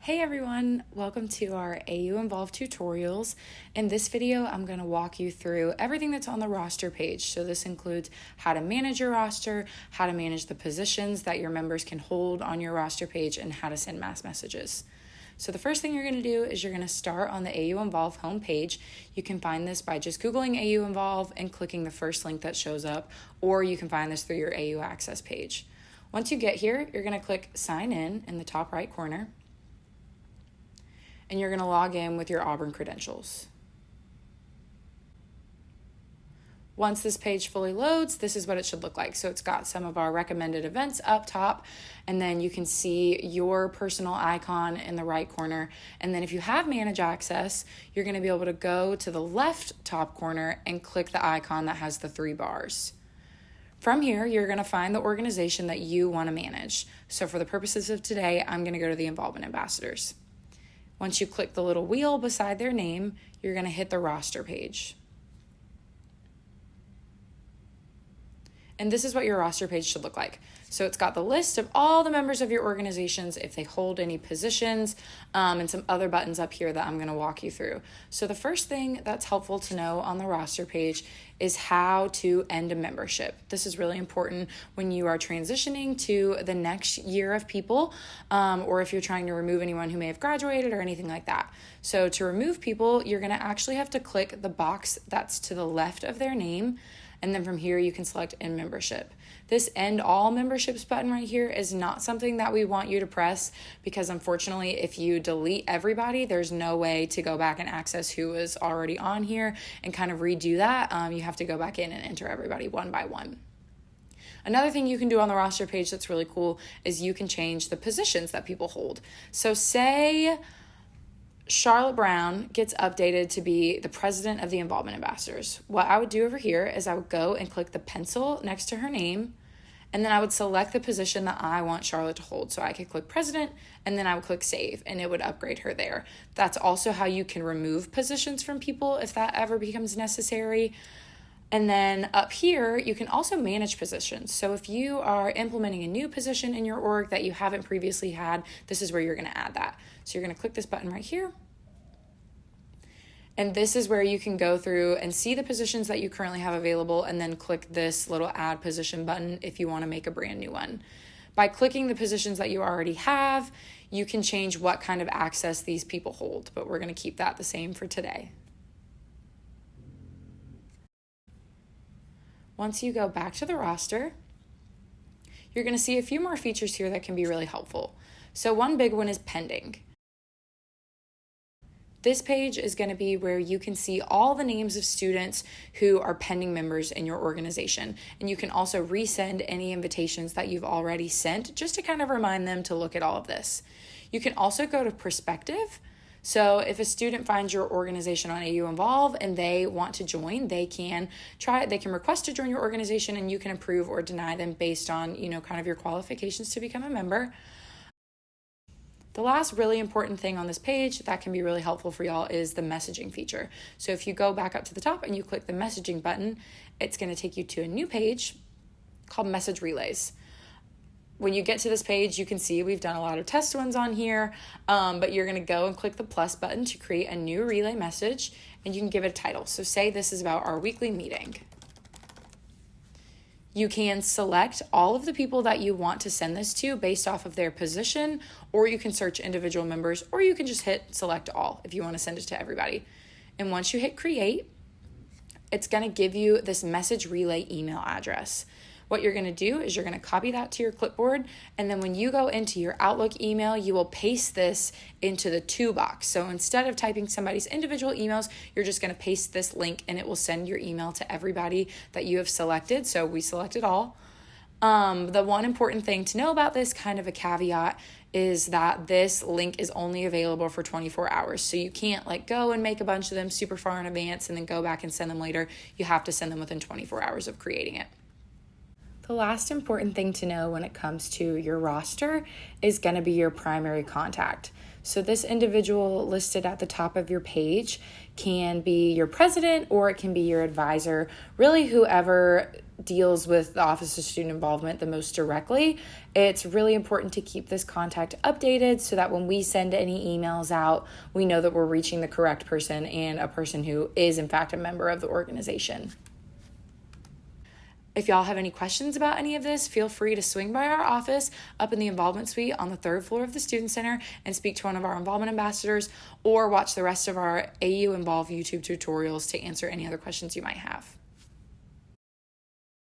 Hey everyone, welcome to our AUinvolve tutorials. In this video, I'm going to walk you through everything that's on the roster page. So this includes how to manage your roster, how to manage the positions that your members can hold on your roster page, and how to send mass messages. So the first thing you're going to do is you're going to start on the AUinvolve homepage. You can find this by just Googling AUinvolve and clicking the first link that shows up, or you can find this through your AU Access page. Once you get here, you're going to click Sign In the top right corner, and you're going to log in with your Auburn credentials. Once this page fully loads, this is what it should look like. So it's got some of our recommended events up top, and then you can see your personal icon in the right corner. And then if you have Manage Access, you're going to be able to go to the left top corner and click the icon that has the 3 bars. From here, you're going to find the organization that you want to manage. So for the purposes of today, I'm going to go to the Involvement Ambassadors. Once you click the little wheel beside their name, you're going to hit the roster page. And this is what your roster page should look like. So it's got the list of all the members of your organizations, if they hold any positions, and some other buttons up here that I'm going to walk you through. So the first thing that's helpful to know on the roster page is how to end a membership. This is really important when you are transitioning to the next year of people, or if you're trying to remove anyone who may have graduated or anything like that. So to remove people, you're going to actually have to click the box that's to the left of their name. And then from here, you can select End Membership. This End All Memberships button right here is not something that we want you to press, because unfortunately, if you delete everybody, there's no way to go back and access who is already on here and kind of redo that. You have to go back in and enter everybody one by one. Another thing you can do on the roster page that's really cool is you can change the positions that people hold. So say Charlotte Brown gets updated to be the president of the Involvement Ambassadors. What I would do over here is I would go and click the pencil next to her name, and then I would select the position that I want Charlotte to hold. So I could click president, and then I would click save, and it would upgrade her there. That's also how you can remove positions from people if that ever becomes necessary. And then up here, you can also manage positions. So if you are implementing a new position in your org that you haven't previously had, this is where you're going to add that. So you're going to click this button right here. And this is where you can go through and see the positions that you currently have available, and then click this little add position button if you want to make a brand new one. By clicking the positions that you already have, you can change what kind of access these people hold, but we're going to keep that the same for today. Once you go back to the roster, you're going to see a few more features here that can be really helpful. So one big one is pending. This page is going to be where you can see all the names of students who are pending members in your organization. And you can also resend any invitations that you've already sent, just to kind of remind them to look at all of this. You can also go to perspective. So if a student finds your organization on AUinvolve and they want to join, they can request to join your organization, and you can approve or deny them based on, kind of your qualifications to become a member. The last really important thing on this page that can be really helpful for y'all is the messaging feature. So if you go back up to the top and you click the messaging button, it's going to take you to a new page called Message Relays. When you get to this page, you can see we've done a lot of test ones on here, but you're going to go and click the plus button to create a new relay message, and you can give it a title. So say this is about our weekly meeting. You can select all of the people that you want to send this to based off of their position, or you can search individual members, or you can just hit select all if you want to send it to everybody. And once you hit create, it's going to give you this message relay email address. What you're going to do is you're going to copy that to your clipboard, and then when you go into your Outlook email, you will paste this into the to box. So instead of typing somebody's individual emails, you're just going to paste this link, and it will send your email to everybody that you have selected. So we selected all. The one important thing to know about this, kind of a caveat, is that this link is only available for 24 hours. So you can't go and make a bunch of them super far in advance and then go back and send them later. You have to send them within 24 hours of creating it. The last important thing to know when it comes to your roster is going to be your primary contact. So this individual listed at the top of your page can be your president or it can be your advisor, really whoever deals with the Office of Student Involvement the most directly. It's really important to keep this contact updated so that when we send any emails out, we know that we're reaching the correct person and a person who is in fact a member of the organization. If y'all have any questions about any of this, feel free to swing by our office up in the Involvement Suite on the 3rd floor of the Student Center and speak to one of our involvement ambassadors, or watch the rest of our AUinvolve YouTube tutorials to answer any other questions you might have.